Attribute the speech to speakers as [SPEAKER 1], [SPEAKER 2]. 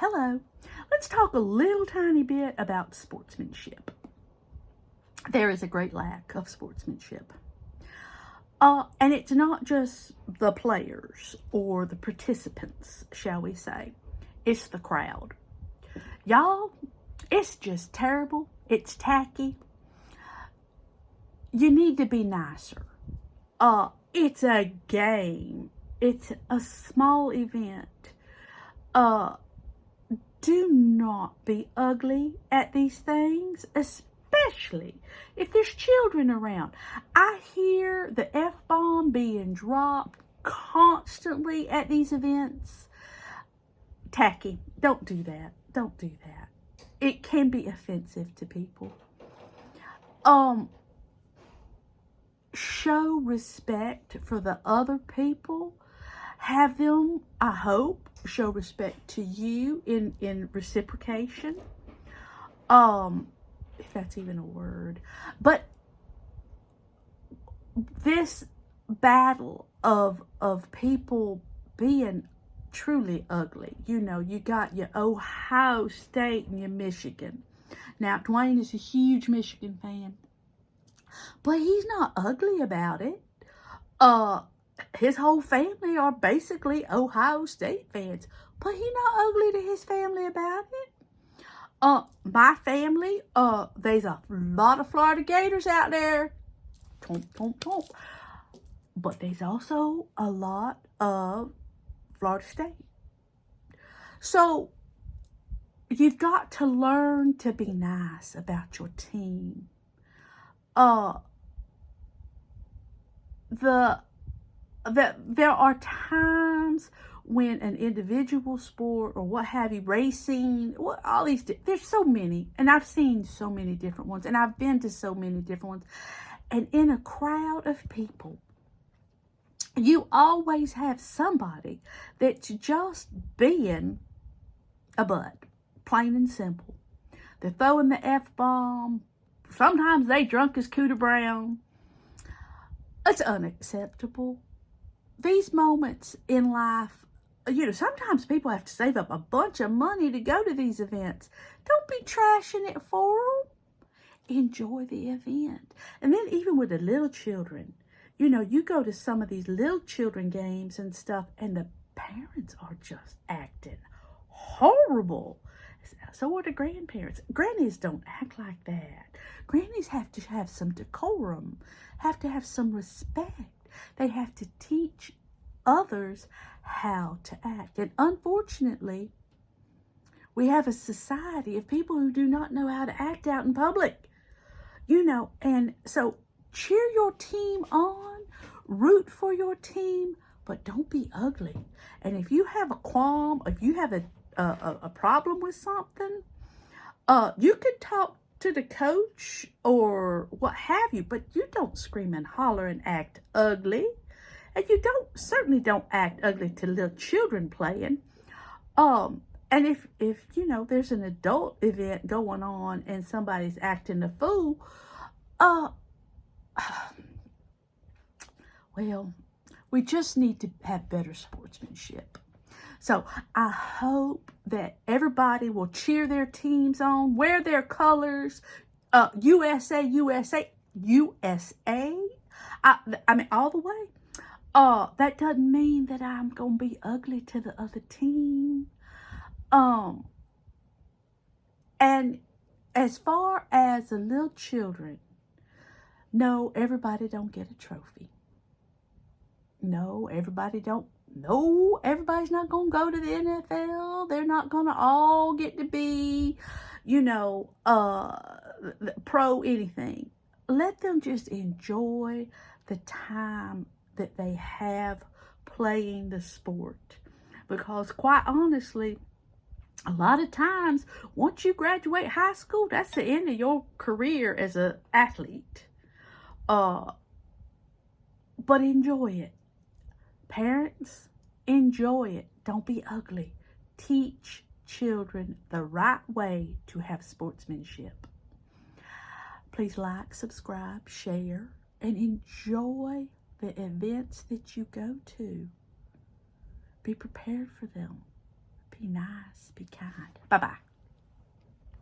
[SPEAKER 1] Hello. Let's talk a little tiny bit about sportsmanship. There is a great lack of sportsmanship. And it's not just the players or the participants, shall we say. It's the crowd. Y'all, it's just terrible. It's tacky. You need to be nicer. It's a game. It's a small event. Do not be ugly at these things, especially if there's children around. I hear the F-bomb being dropped constantly at these events. Tacky. Don't do that. Don't do that. It can be offensive to people. Show respect for the other people. Have them, I hope, show respect to you in reciprocation. If that's even a word. But this battle of people being truly ugly. You know, you got your Ohio State and your Michigan. Now, Dwayne is a huge Michigan fan. But he's not ugly about it. His whole family are basically Ohio State fans. But he's not ugly to his family about it. My family, there's a lot of Florida Gators out there. Tomp, tomp, tomp. But there's also a lot of Florida State. So, you've got to learn to be nice about your team. There are times when an individual sport or what have you, racing, all these, there's so many, and I've seen so many different ones, and I've been to so many different ones, and in a crowd of people, you always have somebody that's just being a butt, plain and simple. They're throwing the F-bomb. Sometimes they drunk as Cooter Brown. It's unacceptable. These moments in life, you know, sometimes people have to save up a bunch of money to go to these events. Don't be trashing it for them. Enjoy the event. And then even with the little children, you know, you go to some of these little children games and stuff, and the parents are just acting horrible. So are the grandparents. Grannies don't act like that. Grannies have to have some decorum, have to have some respect. They have to teach others how to act. And unfortunately, we have a society of people who do not know how to act out in public. You know, and so cheer your team on, root for your team, but don't be ugly. And if you have a qualm, if you have a problem with something, you could talk to the coach or what have you, but you don't scream and holler and act ugly. And you certainly don't act ugly to little children playing. And if you know, there's an adult event going on and somebody's acting a fool, well, we just need to have better sportsmanship. So I hope that everybody will cheer their teams on, wear their colors, USA, USA, USA. I mean, all the way. That doesn't mean that I'm going to be ugly to the other team. And as far as the little children, no, everybody don't get a trophy. No, everybody's not going to go to the NFL. They're not going to all get to be, you know, pro anything. Let them just enjoy the time that they have playing the sport. Because quite honestly, a lot of times, once you graduate high school, that's the end of your career as an athlete. But enjoy it. Parents, enjoy it. Don't be ugly. Teach children the right way to have sportsmanship. Please like, subscribe, share, and enjoy the events that you go to. Be prepared for them. Be nice. Be kind. Bye-bye.